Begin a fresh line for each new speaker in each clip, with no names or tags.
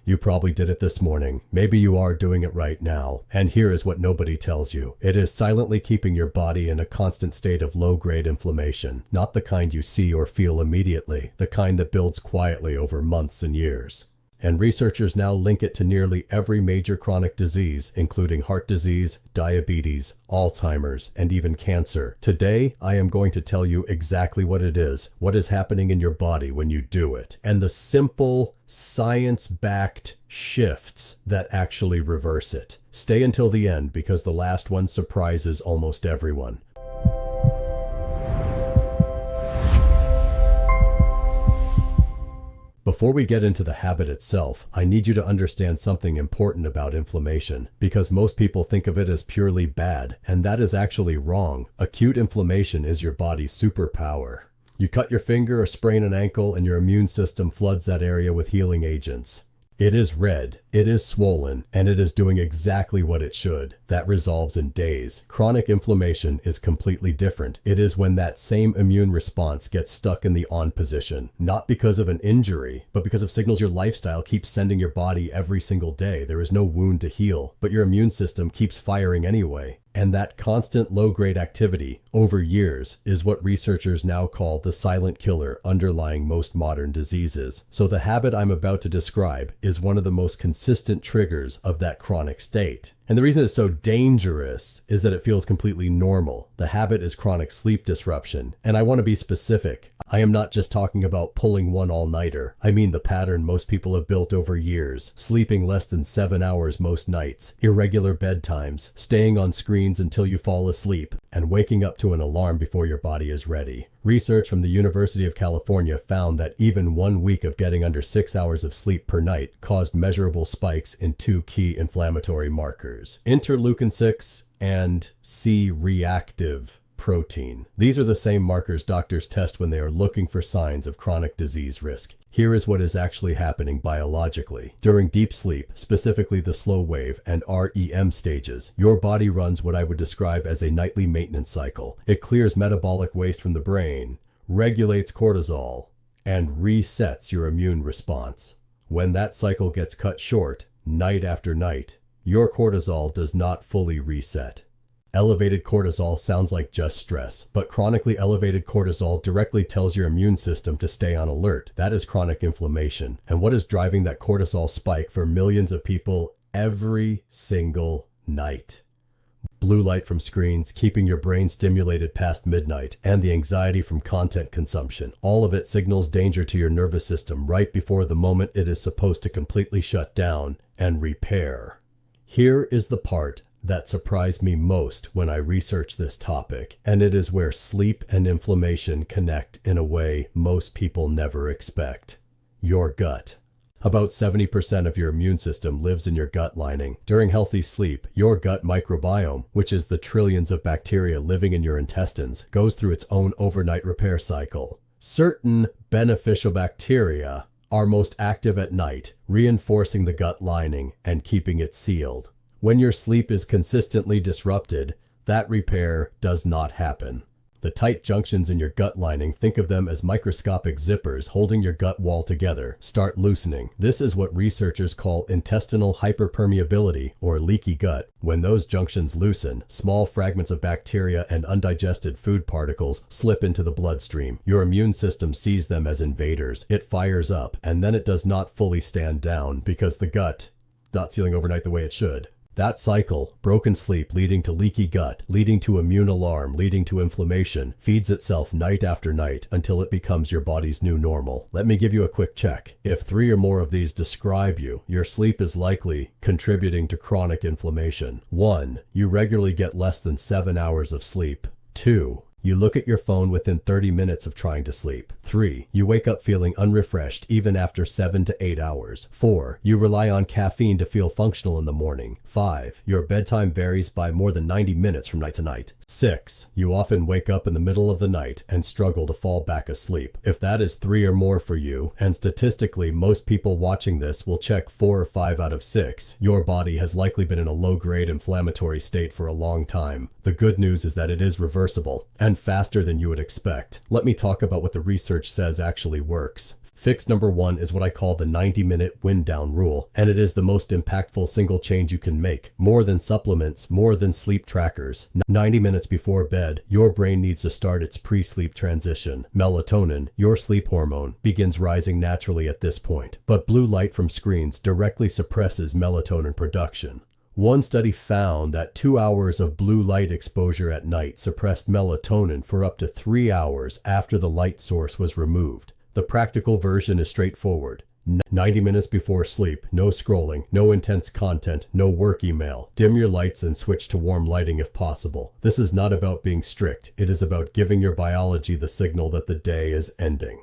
You probably did it this morning. Maybe you are doing it right now. And here is what nobody tells you. It is silently keeping your body in a constant state of low-grade inflammation. Not the kind you see or feel immediately, the kind that builds quietly over months and years. And researchers now link it to nearly every major chronic disease, including heart disease, diabetes, Alzheimer's, and even cancer. Today, I am going to tell you exactly what it is, what is happening in your body when you do it, and the simple, science-backed shifts that actually reverse it. Stay until the end because the last one surprises almost everyone. Before we get into the habit itself, I need you to understand something important about inflammation, because most people think of it as purely bad, and that is actually wrong. Acute inflammation is your body's superpower. You cut your finger or sprain an ankle, and your immune system floods that area with healing agents. It is red, it is swollen, and it is doing exactly what it should. That resolves in days. Chronic inflammation is completely different. It is when that same immune response gets stuck in the on position, not because of an injury, but because of signals your lifestyle keeps sending your body every single day. There is no wound to heal, but your immune system keeps firing anyway. And that constant low-grade activity over years is what researchers now call the silent killer underlying most modern diseases. So the habit I'm about to describe is one of the most consistent triggers of that chronic state. And the reason it's so dangerous is that it feels completely normal. The habit is chronic sleep disruption. And I want to be specific. I am not just talking about pulling one all-nighter. I mean the pattern most people have built over years. Sleeping less than 7 hours most nights, irregular bedtimes, staying on screens until you fall asleep, and waking up to an alarm before your body is ready. Research from the University of California found that even 1 week of getting under 6 hours of sleep per night caused measurable spikes in 2 key inflammatory markers: interleukin-6 and C-reactive protein. These are the same markers doctors test when they are looking for signs of chronic disease risk. Here is what is actually happening biologically. During deep sleep, specifically the slow wave and REM stages, your body runs what I would describe as a nightly maintenance cycle. It clears metabolic waste from the brain, regulates cortisol, and resets your immune response. When that cycle gets cut short, night after night, your cortisol does not fully reset. Elevated cortisol sounds like just stress, but chronically elevated cortisol directly tells your immune system to stay on alert. That is chronic inflammation. And what is driving that cortisol spike for millions of people every single night? Blue light from screens, keeping your brain stimulated past midnight, and the anxiety from content consumption. All of it signals danger to your nervous system right before the moment it is supposed to completely shut down and repair. Here is the part that surprised me most when I researched this topic, and it is where sleep and inflammation connect in a way most people never expect. Your gut. About 70% of your immune system lives in your gut lining. During healthy sleep, your gut microbiome, which is the trillions of bacteria living in your intestines, goes through its own overnight repair cycle. Certain beneficial bacteria are most active at night, reinforcing the gut lining and keeping it sealed. When your sleep is consistently disrupted, that repair does not happen. The tight junctions in your gut lining, think of them as microscopic zippers holding your gut wall together, start loosening. This is what researchers call intestinal hyperpermeability, or leaky gut. When those junctions loosen, small fragments of bacteria and undigested food particles slip into the bloodstream. Your immune system sees them as invaders. It fires up, and then it does not fully stand down because the gut not sealing overnight the way it should. That cycle, broken sleep leading to leaky gut, leading to immune alarm, leading to inflammation, feeds itself night after night until it becomes your body's new normal. Let me give you a quick check. If 3 or more of these describe you, your sleep is likely contributing to chronic inflammation. 1. You regularly get less than 7 hours of sleep. 2. You look at your phone within 30 minutes of trying to sleep. 3. You wake up feeling unrefreshed even after 7 to 8 hours. 4. You rely on caffeine to feel functional in the morning. 5. Your bedtime varies by more than 90 minutes from night to night. 6. You often wake up in the middle of the night and struggle to fall back asleep. If that is 3 or more for you, and statistically most people watching this will check 4 or 5 out of 6, your body has likely been in a low-grade inflammatory state for a long time. The good news is that it is reversible, and faster than you would expect. Let me talk about what the research says actually works. Fix number 1 is what I call the 90-minute wind down rule, and it is the most impactful single change you can make. More than supplements, more than sleep trackers. 90 minutes before bed, your brain needs to start its pre-sleep transition. Melatonin, your sleep hormone, begins rising naturally at this point, but blue light from screens directly suppresses melatonin production. One study found that 2 hours of blue light exposure at night suppressed melatonin for up to 3 hours after the light source was removed. The practical version is straightforward. 90 minutes before sleep, no scrolling, no intense content, no work email. Dim your lights and switch to warm lighting if possible. This is not about being strict. It is about giving your biology the signal that the day is ending.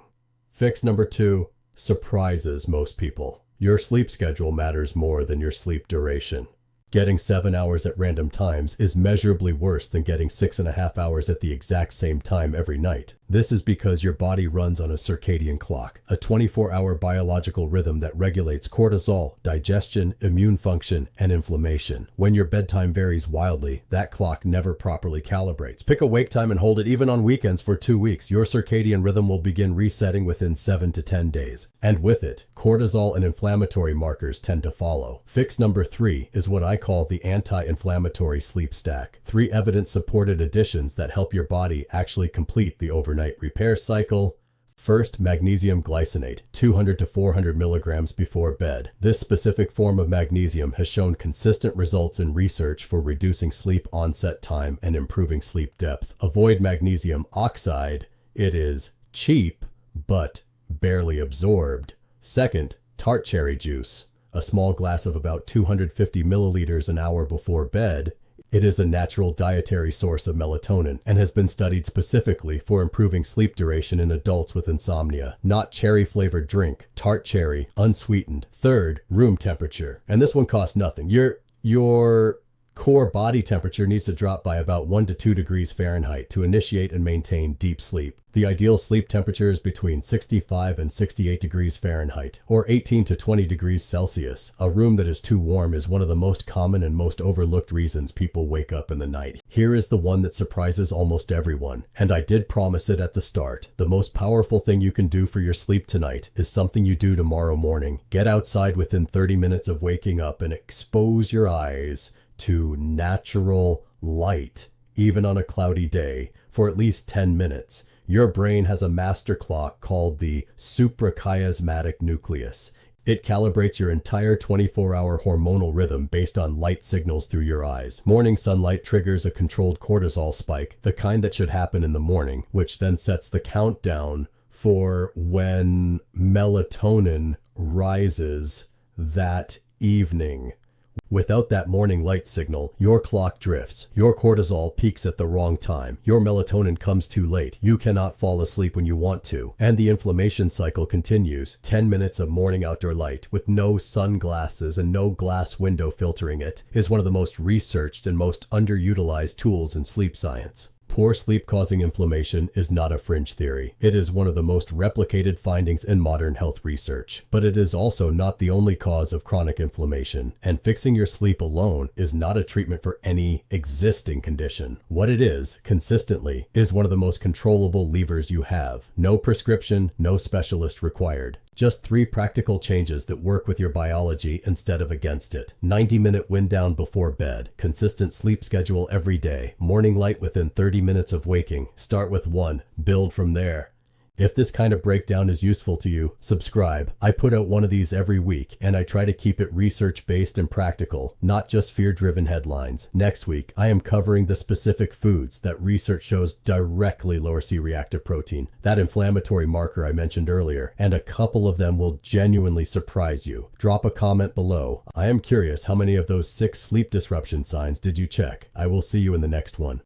Fix number 2 surprises most people. Your sleep schedule matters more than your sleep duration. Getting 7 hours at random times is measurably worse than getting 6.5 hours at the exact same time every night. This is because your body runs on a circadian clock, a 24-hour biological rhythm that regulates cortisol, digestion, immune function, and inflammation. When your bedtime varies wildly, that clock never properly calibrates. Pick a wake time and hold it even on weekends for 2 weeks. Your circadian rhythm will begin resetting within 7 to 10 days. And with it, cortisol and inflammatory markers tend to follow. Fix number 3 is what I call the anti-inflammatory sleep stack. 3 evidence-supported additions that help your body actually complete the overnight repair cycle. First, magnesium glycinate, 200 to 400 milligrams before bed. This specific form of magnesium has shown consistent results in research for reducing sleep onset time and improving sleep depth. Avoid magnesium oxide. It is cheap, but barely absorbed. Second, tart cherry juice, a small glass of about 250 milliliters an hour before bed. It is a natural dietary source of melatonin and has been studied specifically for improving sleep duration in adults with insomnia. Not cherry-flavored drink, tart cherry, unsweetened. Third, room temperature. And this one costs nothing. Your core body temperature needs to drop by about 1 to 2 degrees Fahrenheit to initiate and maintain deep sleep. The ideal sleep temperature is between 65 and 68 degrees Fahrenheit, or 18 to 20 degrees Celsius. A room that is too warm is one of the most common and most overlooked reasons people wake up in the night. Here is the one that surprises almost everyone, and I did promise it at the start. The most powerful thing you can do for your sleep tonight is something you do tomorrow morning. Get outside within 30 minutes of waking up and expose your eyes to natural light, even on a cloudy day, for at least 10 minutes. Your brain has a master clock called the suprachiasmatic nucleus. It calibrates your entire 24-hour hormonal rhythm based on light signals through your eyes. Morning sunlight triggers a controlled cortisol spike, the kind that should happen in the morning, which then sets the countdown for when melatonin rises that evening. Without that morning light signal, your clock drifts. Your cortisol peaks at the wrong time. Your melatonin comes too late. You cannot fall asleep when you want to. And the inflammation cycle continues. 10 minutes of morning outdoor light with no sunglasses and no glass window filtering it is one of the most researched and most underutilized tools in sleep science. Poor sleep causing inflammation is not a fringe theory. It is one of the most replicated findings in modern health research. But it is also not the only cause of chronic inflammation, and fixing your sleep alone is not a treatment for any existing condition. What it is, consistently, is one of the most controllable levers you have. No prescription, no specialist required. Just 3 practical changes that work with your biology instead of against it. 90-minute wind down before bed. Consistent sleep schedule every day. Morning light within 30 minutes of waking. Start with 1. Build from there. If this kind of breakdown is useful to you, subscribe. I put out one of these every week, and I try to keep it research-based and practical, not just fear-driven headlines. Next week, I am covering the specific foods that research shows directly lower C-reactive protein, that inflammatory marker I mentioned earlier, and a couple of them will genuinely surprise you. Drop a comment below. I am curious how many of those 6 sleep disruption signs did you check. I will see you in the next one.